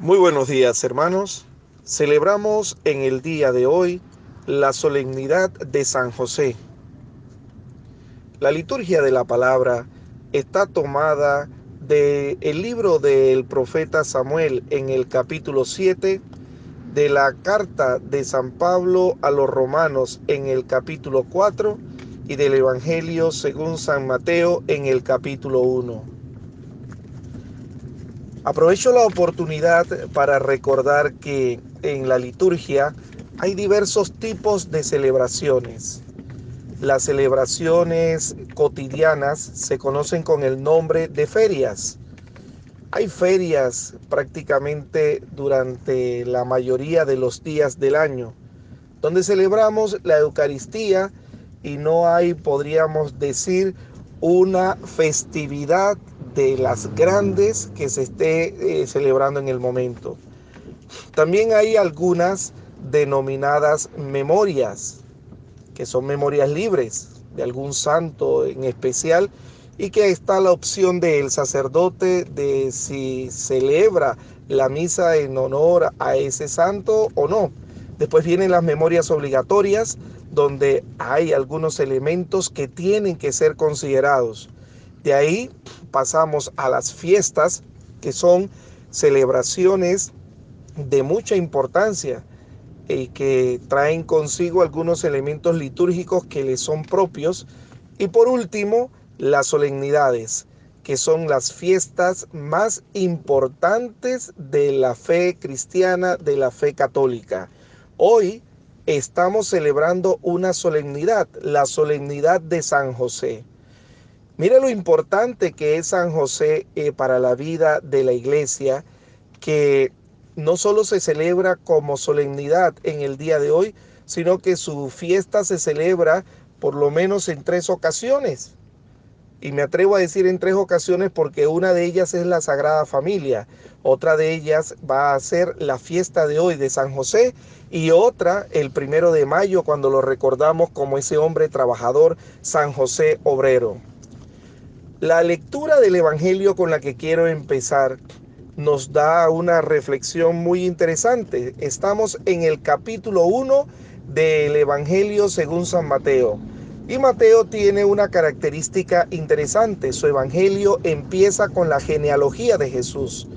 Muy buenos días, hermanos. Celebramos en el día de hoy la solemnidad de San José. La liturgia de la palabra está tomada del libro del profeta Samuel en el capítulo 7, de la carta de San Pablo a los romanos en el capítulo 4 y del Evangelio según San Mateo en el capítulo 1. Aprovecho la oportunidad para recordar que en la liturgia hay diversos tipos de celebraciones. Las celebraciones cotidianas se conocen con el nombre de ferias. Hay ferias prácticamente durante la mayoría de los días del año, donde celebramos la Eucaristía y no hay, podríamos decir, una festividad de las grandes que se esté celebrando en el momento. También hay algunas denominadas memorias, que son memorias libres de algún santo en especial, y que está la opción del sacerdote de si celebra la misa en honor a ese santo o no. Después vienen las memorias obligatorias, donde hay algunos elementos que tienen que ser considerados. De ahí pasamos a las fiestas, que son celebraciones de mucha importancia y que traen consigo algunos elementos litúrgicos que les son propios. Y por último, las solemnidades, que son las fiestas más importantes de la fe cristiana, de la fe católica. Hoy estamos celebrando una solemnidad, la solemnidad de San José. Mira lo importante que es San José para la vida de la iglesia, que no solo se celebra como solemnidad en el día de hoy, sino que su fiesta se celebra por lo menos en 3 ocasiones. Y me atrevo a decir en 3 ocasiones porque una de ellas es la Sagrada Familia, otra de ellas va a ser la fiesta de hoy de San José y otra el 1 de mayo, cuando lo recordamos como ese hombre trabajador, San José obrero. La lectura del Evangelio con la que quiero empezar nos da una reflexión muy interesante. Estamos en el capítulo 1 del Evangelio según San Mateo. Y Mateo tiene una característica interesante. Su Evangelio empieza con la genealogía de Jesús.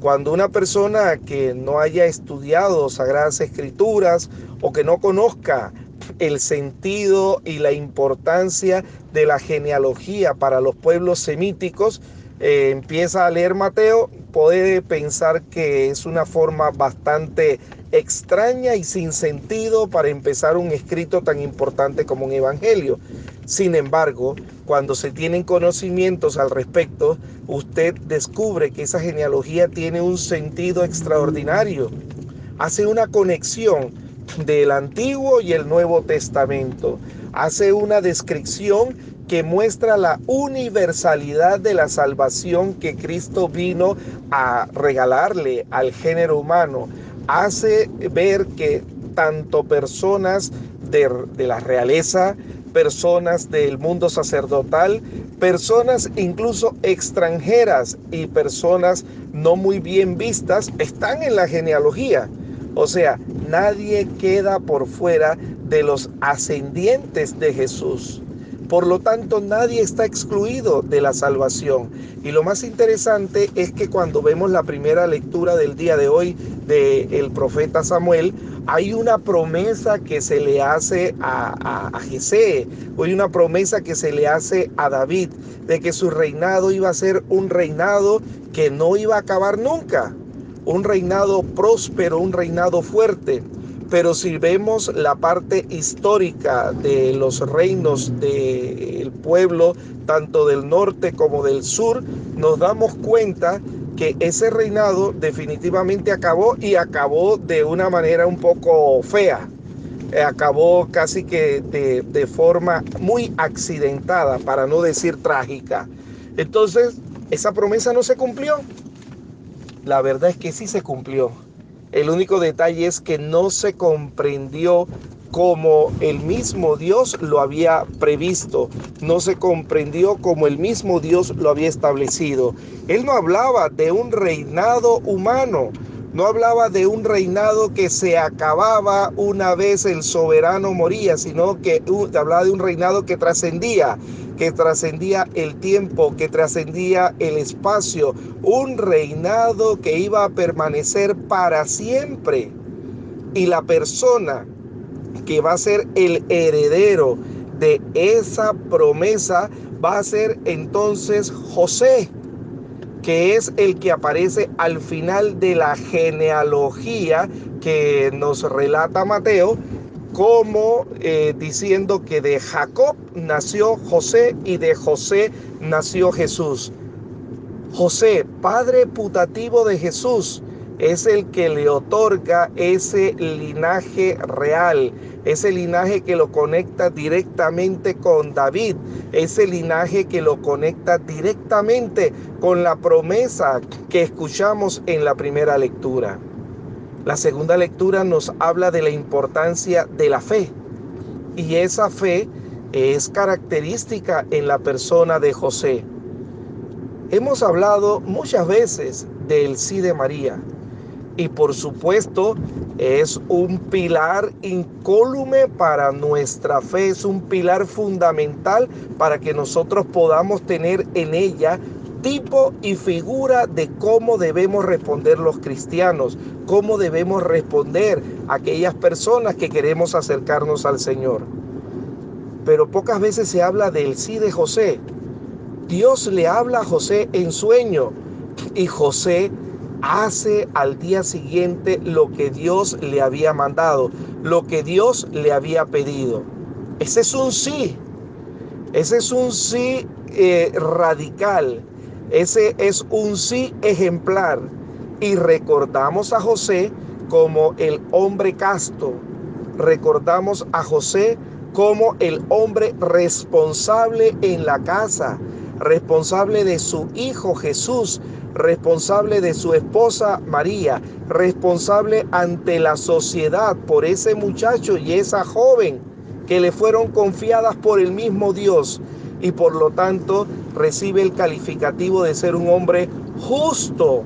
Cuando una persona que no haya estudiado Sagradas Escrituras o que no conozca el sentido y la importancia de la genealogía para los pueblos semíticos, empieza a leer Mateo, puede pensar que es una forma bastante extraña y sin sentido para empezar un escrito tan importante como un evangelio. Sin embargo, cuando se tienen conocimientos al respecto, usted descubre que esa genealogía tiene un sentido extraordinario. Hace una conexión del Antiguo y el Nuevo Testamento. Hace una descripción que muestra la universalidad de la salvación que Cristo vino a regalarle al género humano. Hace ver que tanto personas de la realeza, personas del mundo sacerdotal, personas incluso extranjeras y personas no muy bien vistas están en la genealogía. O sea, nadie queda por fuera de los ascendientes de Jesús. Por lo tanto, nadie está excluido de la salvación. Y lo más interesante es que cuando vemos la primera lectura del día de hoy del profeta Samuel, hay una promesa que se le hace a Jesé, hay una promesa que se le hace a David, de que su reinado iba a ser un reinado que no iba a acabar nunca, un reinado próspero, un reinado fuerte. Pero si vemos la parte histórica de los reinos del pueblo, tanto del norte como del sur, nos damos cuenta que ese reinado definitivamente acabó, y acabó de una manera un poco fea. Acabó casi que de forma muy accidentada, para no decir trágica. Entonces, esa promesa no se cumplió. La verdad es que sí se cumplió. El único detalle es que no se comprendió como el mismo Dios lo había previsto, no se comprendió como el mismo Dios lo había establecido. Él no hablaba de un reinado humano, No hablaba de un reinado que se acababa una vez el soberano moría, sino que hablaba de un reinado que trascendía el tiempo, que trascendía el espacio, un reinado que iba a permanecer para siempre. Y la persona que va a ser el heredero de esa promesa va a ser entonces José, que es el que aparece al final de la genealogía que nos relata Mateo, como diciendo que de Jacob nació José y de José nació Jesús. José, padre putativo de Jesús, es el que le otorga ese linaje real, ese linaje que lo conecta directamente con David, ese linaje que lo conecta directamente con la promesa que escuchamos en la primera lectura. La segunda lectura nos habla de la importancia de la fe, y esa fe es característica en la persona de José. Hemos hablado muchas veces del sí de María, y por supuesto es un pilar incólume para nuestra fe, es un pilar fundamental para que nosotros podamos tener en ella tipo y figura de cómo debemos responder los cristianos, cómo debemos responder a aquellas personas que queremos acercarnos al Señor. Pero pocas veces se habla del sí de José. Dios le habla a José en sueño y José hace al día siguiente lo que Dios le había mandado, lo que Dios le había pedido. Ese es un sí, radical, ese es un sí ejemplar. Y recordamos a José como el hombre casto, recordamos a José como el hombre responsable en la casa, responsable de su hijo Jesús, responsable de su esposa María, responsable ante la sociedad por ese muchacho y esa joven que le fueron confiadas por el mismo Dios, y por lo tanto recibe el calificativo de ser un hombre justo.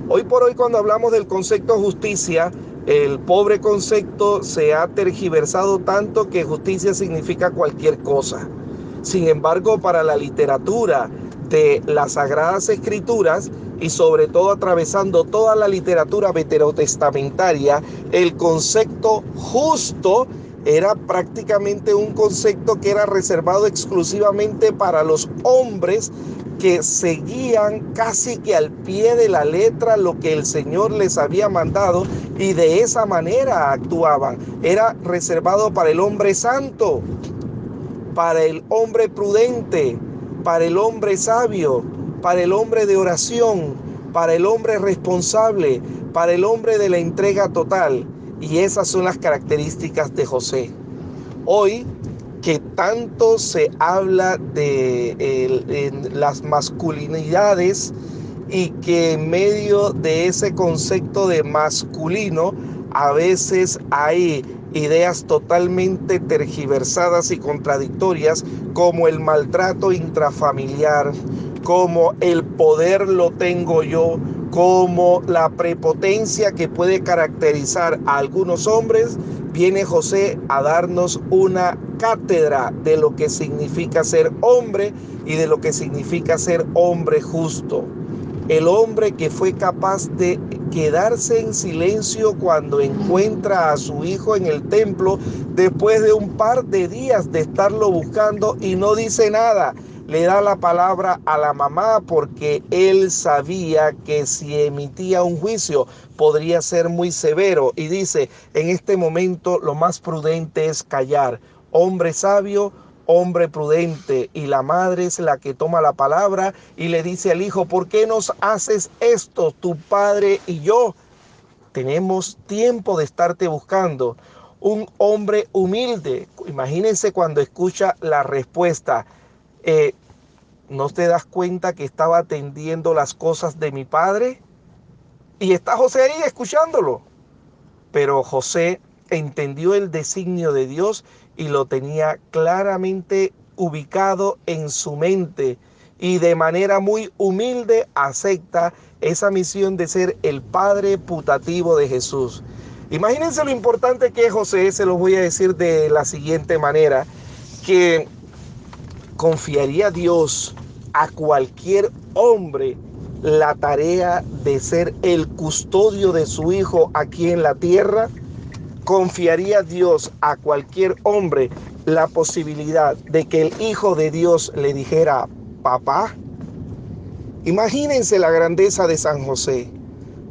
Hoy por hoy, cuando hablamos del concepto justicia, el pobre concepto se ha tergiversado tanto que justicia significa cualquier cosa. Sin embargo, para la literatura de las Sagradas Escrituras, y sobre todo atravesando toda la literatura veterotestamentaria, el concepto justo era prácticamente un concepto que era reservado exclusivamente para los hombres que seguían casi que al pie de la letra lo que el Señor les había mandado, y de esa manera actuaban. Era reservado para el hombre santo, para el hombre prudente, para el hombre sabio, para el hombre de oración, para el hombre responsable, para el hombre de la entrega total. Y esas son las características de José. Hoy, que tanto se habla de las masculinidades, y que en medio de ese concepto de masculino a veces hay ideas totalmente tergiversadas y contradictorias, como el maltrato intrafamiliar, como el poder lo tengo yo, como la prepotencia que puede caracterizar a algunos hombres. Viene José a darnos una cátedra de lo que significa ser hombre y de lo que significa ser hombre justo. El hombre que fue capaz de quedarse en silencio cuando encuentra a su hijo en el templo después de un par de días de estarlo buscando, y no dice nada. Le da la palabra a la mamá porque él sabía que si emitía un juicio podría ser muy severo, y dice: en este momento lo más prudente es callar. Hombre sabio, hombre prudente. Y la madre es la que toma la palabra y le dice al hijo: ¿por qué nos haces esto? Tu padre y yo tenemos tiempo de estarte buscando. Un hombre humilde. Imagínense cuando escucha la respuesta: ¿no te das cuenta que estaba atendiendo las cosas de mi padre? Y está José ahí escuchándolo. Pero José entendió el designio de Dios y lo tenía claramente ubicado en su mente, y de manera muy humilde acepta esa misión de ser el padre putativo de Jesús. Imagínense lo importante que es José, se los voy a decir de la siguiente manera, que confiaría Dios a cualquier hombre la tarea de ser el custodio de su hijo aquí en la tierra. ¿Confiaría Dios a cualquier hombre la posibilidad de que el Hijo de Dios le dijera papá? Imagínense la grandeza de San José.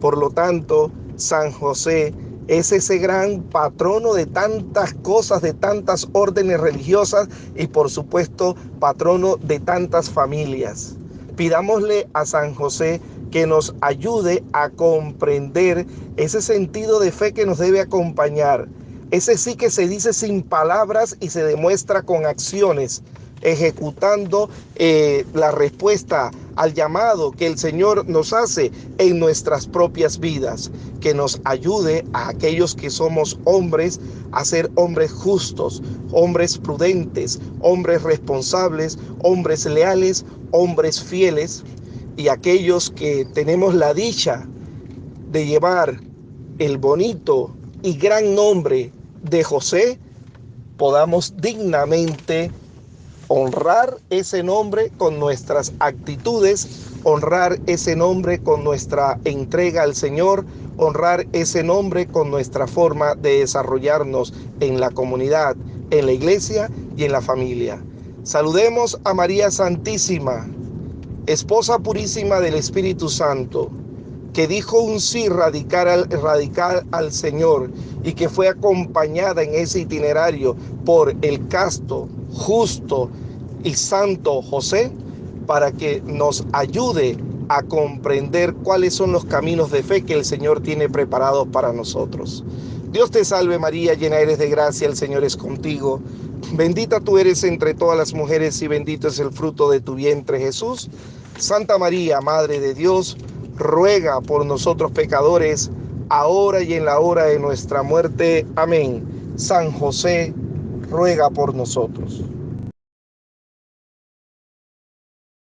Por lo tanto, San José es ese gran patrono de tantas cosas, de tantas órdenes religiosas y por supuesto patrono de tantas familias. Pidámosle a San José que nos ayude a comprender ese sentido de fe que nos debe acompañar. Ese sí que se dice sin palabras y se demuestra con acciones, ejecutando la respuesta al llamado que el Señor nos hace en nuestras propias vidas, que nos ayude a aquellos que somos hombres a ser hombres justos, hombres prudentes, hombres responsables, hombres leales, hombres fieles, y aquellos que tenemos la dicha de llevar el bonito y gran nombre de José, podamos dignamente honrar ese nombre con nuestras actitudes, honrar ese nombre con nuestra entrega al Señor, honrar ese nombre con nuestra forma de desarrollarnos en la comunidad, en la iglesia y en la familia. Saludemos a María Santísima, esposa purísima del Espíritu Santo, que dijo un sí radical al Señor y que fue acompañada en ese itinerario por el casto, justo y santo José, para que nos ayude a comprender cuáles son los caminos de fe que el Señor tiene preparados para nosotros. Dios te salve María, llena eres de gracia, el Señor es contigo. Bendita tú eres entre todas las mujeres y bendito es el fruto de tu vientre Jesús. Santa María, Madre de Dios, ruega por nosotros pecadores, ahora y en la hora de nuestra muerte. Amén. San José, ruega por nosotros.